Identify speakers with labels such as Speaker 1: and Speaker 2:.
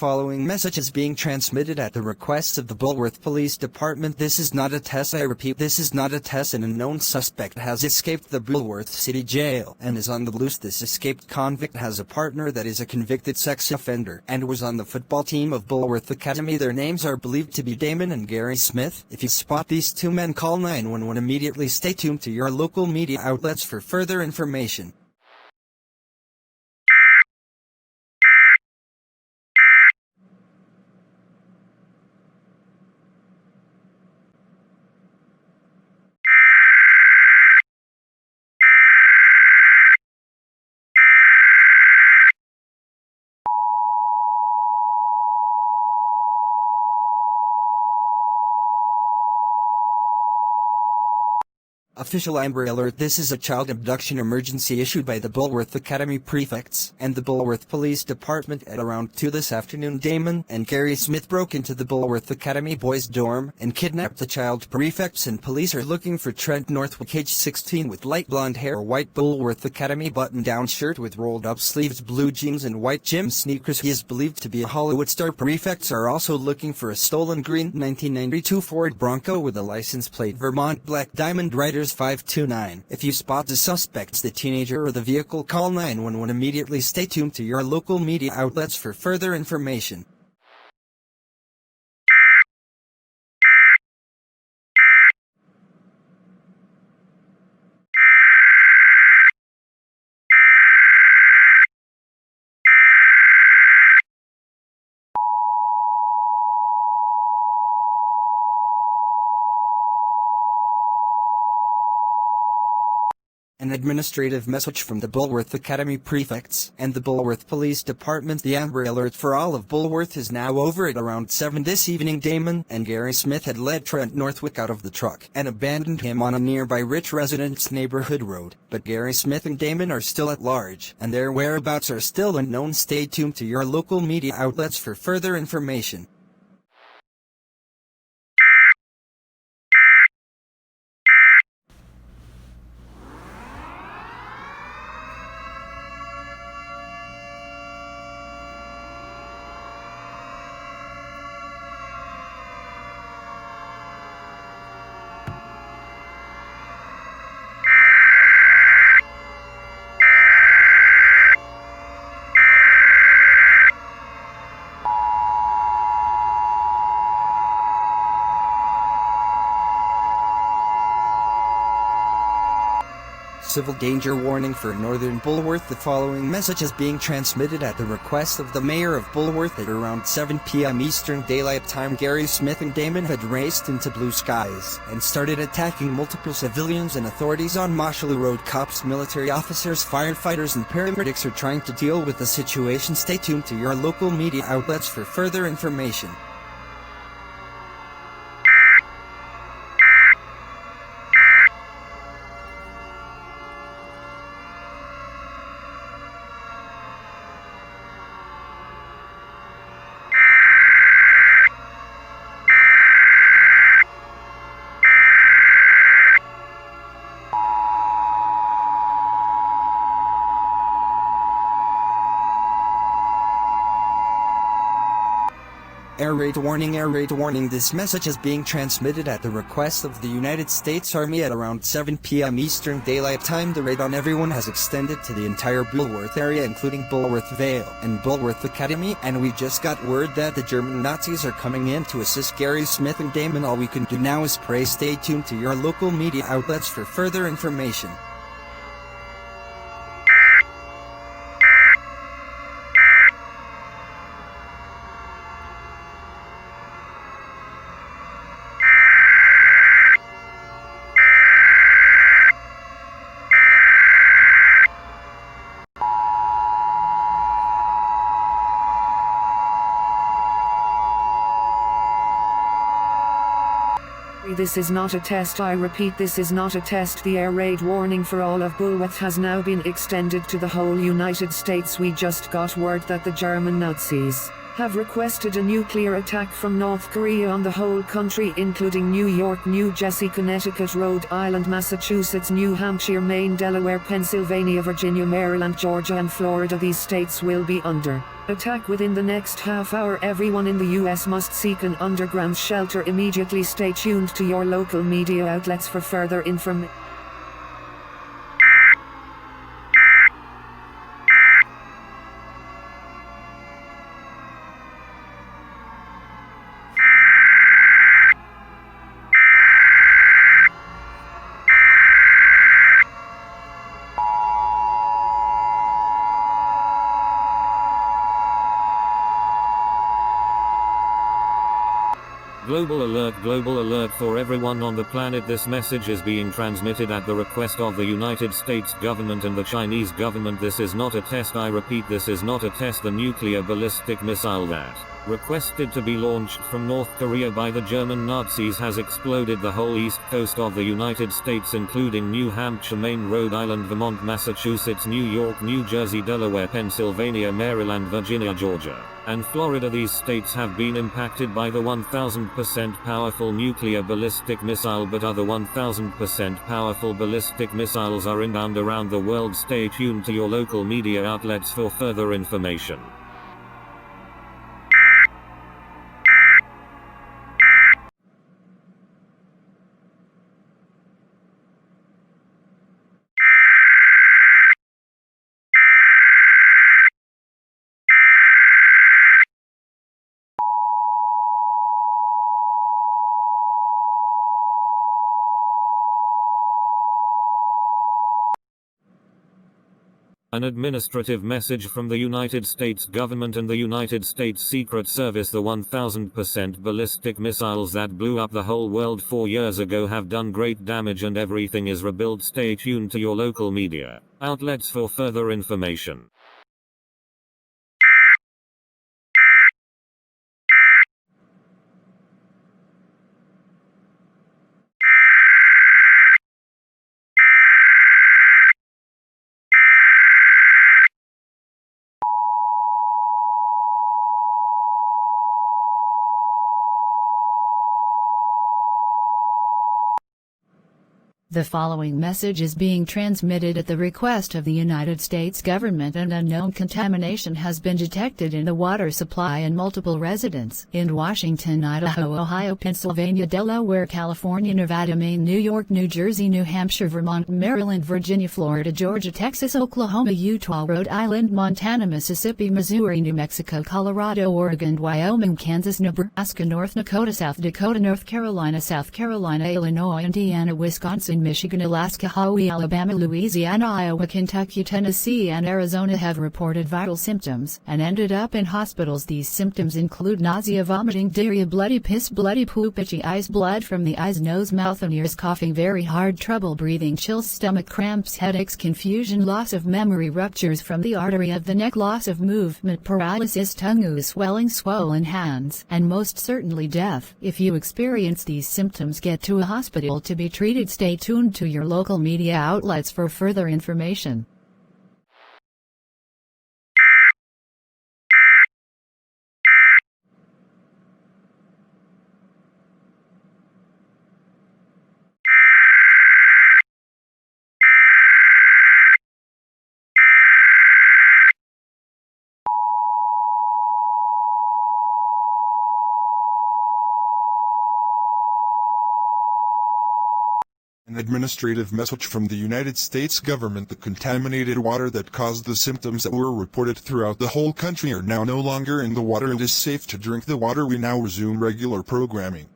Speaker 1: following message is being transmitted at the request of the Bulworth Police Department. This is not a test. I repeat, this is not a test. An unknown suspect has escaped the Bulworth City Jail and is on the loose. This escaped convict has a partner that is a convicted sex offender and was on the football team of Bulworth Academy. Their names are believed to be Damon and Gary Smith. If you spot these two men, call 911 immediately. Stay tuned to your local media outlets for further information. Official Amber Alert. This is a child abduction emergency issued by the Bulworth Academy prefects and the Bulworth Police Department at around 2 this afternoon. Damon and Gary Smith broke into the Bulworth Academy boys' dorm and kidnapped the child. Prefects and police are looking for Trent Northwick, age 16, with light blonde hair, white Bulworth Academy button-down shirt with rolled-up sleeves, blue jeans and white gym sneakers. He is believed to be a Hollywood star. Prefects are also looking for a stolen green 1992 Ford Bronco with a license plate Vermont Black Diamond Riders 529. If you spot the suspects, the teenager or the vehicle, call 911 immediately. Stay tuned to your local media outlets for further information. An administrative message from the Bulworth Academy prefects and the Bulworth Police Department. The Amber Alert for all of Bulworth is now over. At around 7 this evening, Damon and Gary Smith had led Trent Northwick out of the truck and abandoned him on a nearby rich residents' neighborhood road. But Gary Smith and Damon are still at large, and their whereabouts are still unknown. Stay tuned to your local media outlets for further information. Civil danger warning for northern Bulworth. The following message is being transmitted at the request of the mayor of Bulworth. At around 7 p.m. Eastern Daylight Time, Gary Smith and Damon had raced into blue skies and started attacking multiple civilians and authorities on Mosholu Road. Cops, military officers, firefighters and paramedics are trying to deal with the situation. Stay tuned to your local media outlets for further information. Air raid warning, air raid warning. This message is being transmitted at the request of the United States Army at around 7 p.m. Eastern Daylight Time. The raid on everyone has extended to the entire Bulworth area, including Bulworth Vale and Bulworth Academy, and we just got word that the German Nazis are coming in to assist Gary Smith and Damon. All we can do now is pray. Stay tuned to your local media outlets for further information.
Speaker 2: This is not a test. I repeat, this is not a test. The air raid warning for all of Bulworth has now been extended to the whole United States. We just got word that the German Nazis have requested a nuclear attack from North Korea on the whole country, including New York, New Jersey, Connecticut, Rhode Island, Massachusetts, New Hampshire, Maine, Delaware, Pennsylvania, Virginia, Maryland, Georgia and Florida. These states will be under Attack within the next half hour. Everyone in the US must seek an underground shelter immediately. Stay tuned to your local media outlets for further information.
Speaker 3: Global alert for everyone on the planet. This message is being transmitted at the request of the United States government and the Chinese government. This is not a test. I repeat, this is not a test. The nuclear ballistic missile that requested to be launched from North Korea by the German Nazis has exploded the whole east coast of the United States, including New Hampshire, Maine, Rhode Island, Vermont, Massachusetts, New York, New Jersey, Delaware, Pennsylvania, Maryland, Virginia, Georgia, and Florida. These states have been impacted by the 1000% powerful nuclear ballistic missile, but other 1000% powerful ballistic missiles are inbound around the world. Stay tuned to your local media outlets for further information. An administrative message from the United States government and the United States Secret Service. The 1000% ballistic missiles that blew up the whole world 4 years ago have done great damage and everything is rebuilt. Stay tuned to your local media outlets for further information.
Speaker 4: The following message is being transmitted at the request of the United States government. An unknown contamination has been detected in the water supply in multiple residences in Washington, Idaho, Ohio, Pennsylvania, Delaware, California, Nevada, Maine, New York, New Jersey, New Hampshire, Vermont, Maryland, Virginia, Florida, Georgia, Texas, Oklahoma, Utah, Rhode Island, Montana, Mississippi, Missouri, New Mexico, Colorado, Oregon, Wyoming, Kansas, Nebraska, North Dakota, South Dakota, North Carolina, Illinois, Indiana, Wisconsin, Michigan, Alaska, Hawaii, Alabama, Louisiana, Iowa, Kentucky, Tennessee, and Arizona have reported viral symptoms and ended up in hospitals. These symptoms include nausea, vomiting, diarrhea, bloody piss, bloody poop, itchy eyes, blood from the eyes, nose, mouth, and ears, coughing very hard, trouble breathing, chills, stomach cramps, headaches, confusion, loss of memory, ruptures from the artery of the neck, loss of movement, paralysis, tongue ooze, swelling, swollen hands, and most certainly death. If you experience these symptoms, get to a hospital to be treated. Stay tuned to your local media outlets for further information.
Speaker 5: An administrative message from the United States government. The contaminated water that caused the symptoms that were reported throughout the whole country are now no longer in the water and is safe to drink the water. We now resume regular programming.